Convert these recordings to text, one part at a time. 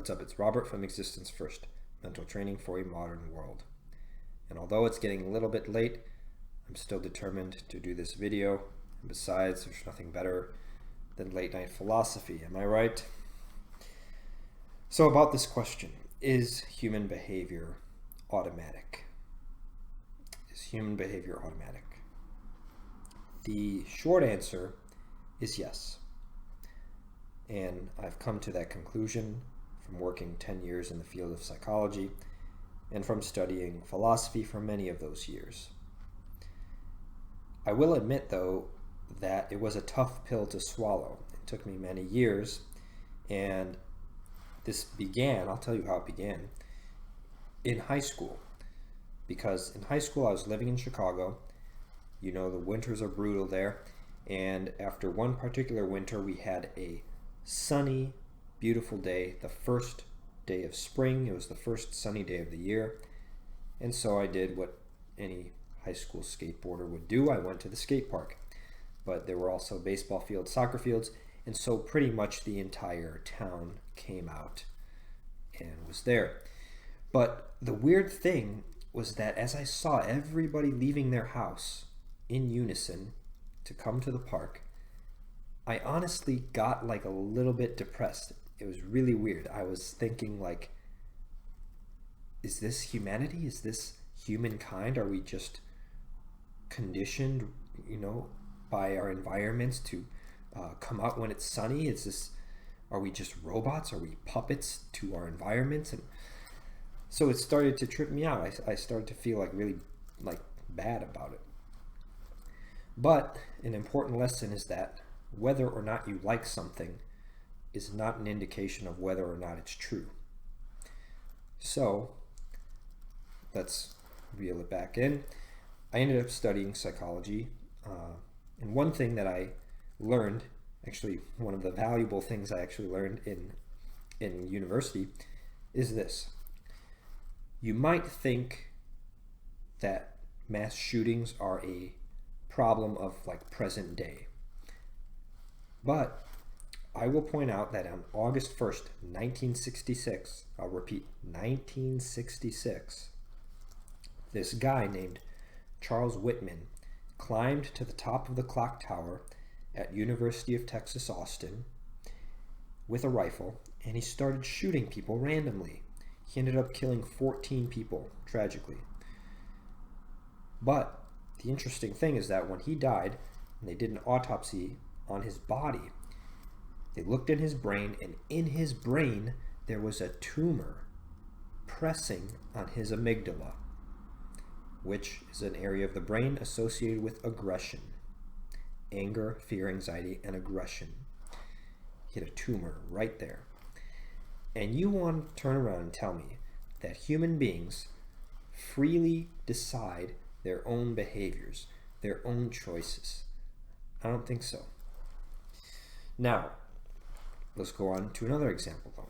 What's up? It's Robert from Existence First, Mental Training for a Modern World. And although it's getting a little bit late, I'm still determined to do this video. And besides, there's nothing better than late night philosophy, am I right? So about this question, is human behavior automatic? Is human behavior automatic? The short answer is yes. And I've come to that conclusion from working 10 years in the field of psychology and from studying philosophy for many of those years. I will admit, though, that it was a tough pill to swallow. It took me many years, and this began, I'll tell you how it began, in high school. Because in high school I was living in Chicago. You know, the winters are brutal there, and after one particular winter we had a sunny, beautiful day, the first day of spring. It was the first sunny day of the year, and so I did what any high school skateboarder would do. I went to the skate park, but there were also baseball fields, soccer fields, and so pretty much the entire town came out and was there. But the weird thing was that as I saw everybody leaving their house in unison to come to the park, I honestly got like a little bit depressed. It was really weird. I was thinking, like, is this humanity? Is this humankind? Are we just conditioned, by our environments to come out when it's sunny? Are we just robots? Are we puppets to our environments? And so it started to trip me out. I started to feel really bad about it. But an important lesson is that whether or not you like something is not an indication of whether or not it's true. So let's reel it back in. I ended up studying psychology, and one thing that I learned, actually one of the valuable things I actually learned in university, is this. You might think that mass shootings are a problem of present day. But I will point out that on August 1st, 1966, I'll repeat, 1966, this guy named Charles Whitman climbed to the top of the clock tower at University of Texas, Austin with a rifle, and he started shooting people randomly. He ended up killing 14 people, tragically. But the interesting thing is that when he died, and they did an autopsy on his body, they looked in his brain, and in his brain there was a tumor pressing on his amygdala, which is an area of the brain associated with aggression, anger, fear, anxiety, and aggression. He had a tumor right there. And you want to turn around and tell me that human beings freely decide their own behaviors, their own choices? I don't think so. Now, let's go on to another example, though.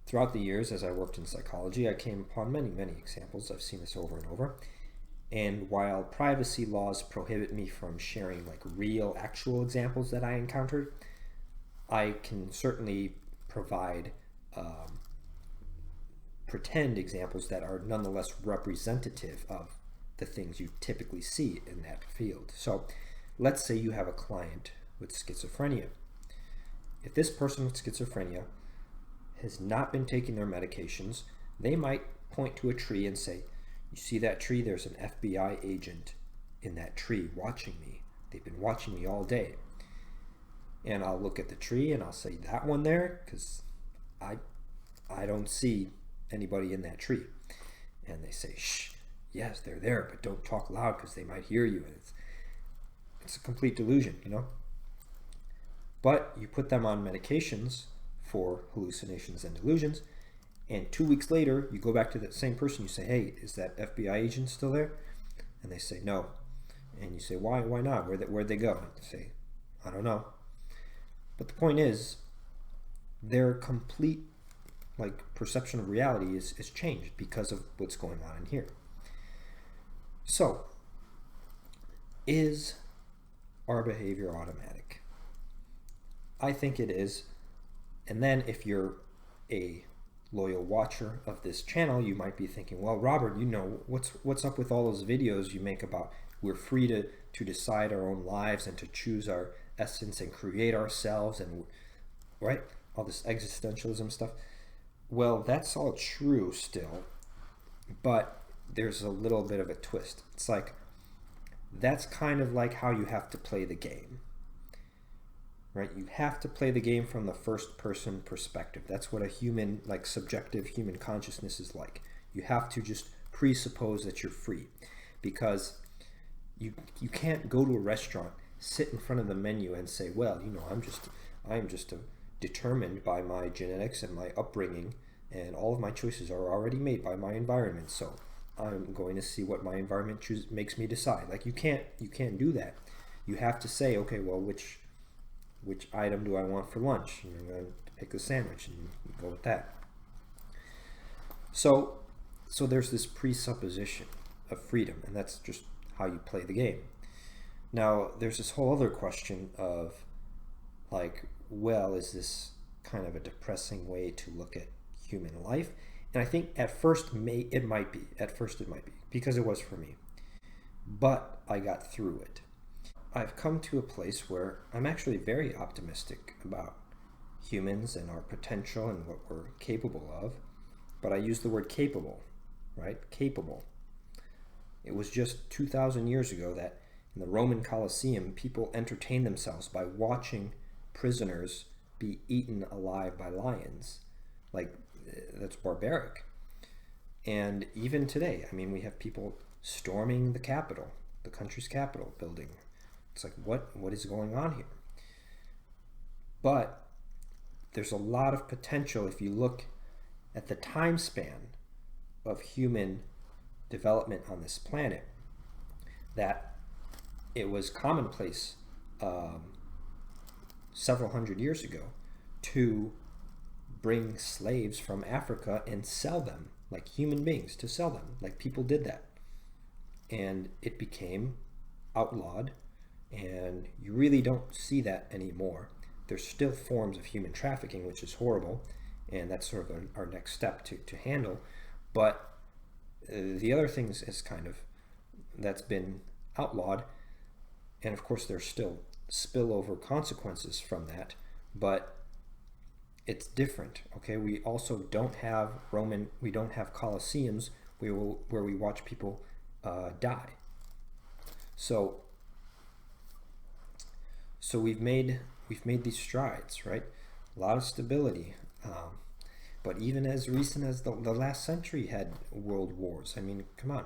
Throughout the years, as I worked in psychology, I came upon many, many examples. I've seen this over and over. And while privacy laws prohibit me from sharing real, actual examples that I encountered, I can certainly provide pretend examples that are nonetheless representative of the things you typically see in that field. So let's say you have a client with schizophrenia. If this person with schizophrenia has not been taking their medications, they might point to a tree and say, you see that tree? There's an FBI agent in that tree watching me. They've been watching me all day. And I'll look at the tree and I'll say, that one there? Because I don't see anybody in that tree. And they say, shh, yes, they're there, but don't talk loud because they might hear you. And it's a complete delusion, But you put them on medications for hallucinations and delusions, and 2 weeks later, you go back to that same person, you say, hey, is that FBI agent still there? And they say, no. And you say, why not? Where'd they go? And they say, I don't know. But the point is, their complete perception of reality is changed because of what's going on in here. So, is our behavior automatic? I think it is. And then if you're a loyal watcher of this channel, you might be thinking, well, Robert, you know, what's up with all those videos you make about we're free to decide our own lives and to choose our essence and create ourselves, and right, all this existentialism stuff. Well, that's all true still, but there's a little bit of a twist. It's like, that's kind of like how you have to play the game, right? You have to play the game from the first person perspective. That's what a human, like subjective human consciousness is like. You have to just presuppose that you're free, because you can't go to a restaurant, sit in front of the menu and say, well, you know, I am just determined by my genetics and my upbringing, and all of my choices are already made by my environment, so I'm going to see what my environment makes me decide. Like, you can't do that. You have to say, okay, well, which item do I want for lunch? And you're going to pick a sandwich and go with that. So there's this presupposition of freedom, and that's just how you play the game. Now, there's this whole other question of, like, well, is this kind of a depressing way to look at human life? And I think at first it might be, because it was for me. But I got through it. I've come to a place where I'm actually very optimistic about humans and our potential and what we're capable of. But I use the word capable, right? Capable. It was just 2,000 years ago that in the Roman Colosseum, people entertained themselves by watching prisoners be eaten alive by lions. Like, that's barbaric. And even today, I mean, we have people storming the Capitol, the country's Capitol building. It's like, what is going on here? But there's a lot of potential if you look at the time span of human development on this planet, that it was commonplace several hundred years ago to bring slaves from Africa and sell them, like human beings, to sell them. Like, people did that. And it became outlawed, and you really don't see that anymore. There's still forms of human trafficking, which is horrible, and that's sort of our next step to handle. But the other things is kind of, that's been outlawed, and of course there's still spillover consequences from that, but it's different. Okay, we also don't have Colosseums where we watch people die. So we've made these strides, right? A lot of stability, but even as recent as the last century had world wars. I mean, come on.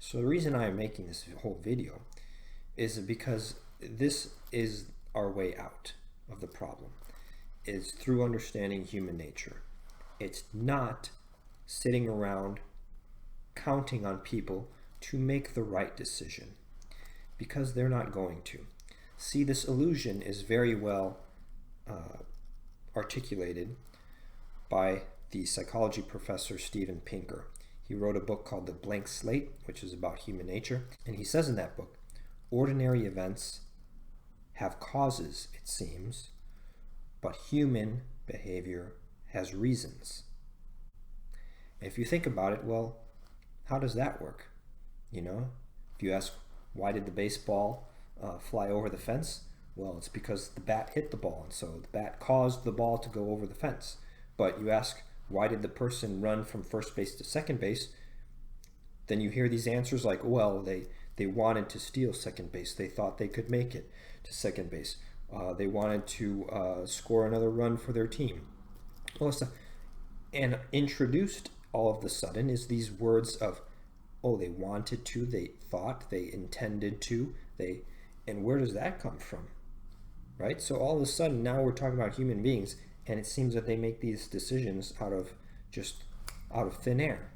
So the reason I am making this whole video is because this is our way out of the problem. It's through understanding human nature. It's not sitting around counting on people to make the right decision, because they're not going to. See, this illusion is very well articulated by the psychology professor Steven Pinker. He wrote a book called The Blank Slate, which is about human nature. And he says in that book, ordinary events have causes, it seems, but human behavior has reasons. And if you think about it, well, how does that work? You know, if you ask, why did the baseball fly over the fence? Well, it's because the bat hit the ball, and so the bat caused the ball to go over the fence. But you ask, why did the person run from first base to second base? Then you hear these answers like, well, they wanted to steal second base. They thought they could make it to second base. They wanted to score another run for their team. All this stuff. And introduced all of the sudden is these words of, oh, they wanted to, they thought, they intended to, and where does that come from? Right? So all of a sudden now we're talking about human beings, and it seems that they make these decisions out of thin air.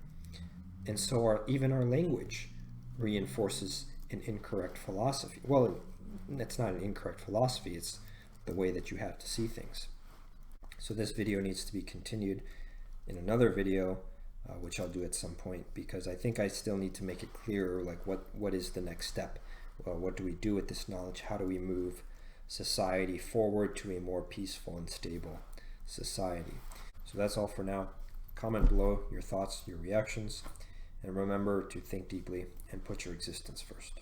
And so even our language reinforces an incorrect philosophy. Well, it's not an incorrect philosophy, it's the way that you have to see things. So this video needs to be continued in another video, which I'll do at some point, because I think I still need to make it clearer, like what is the next step? What do we do with this knowledge? How do we move society forward to a more peaceful and stable society? So that's all for now. Comment below your thoughts, your reactions, and remember to think deeply and put your existence first.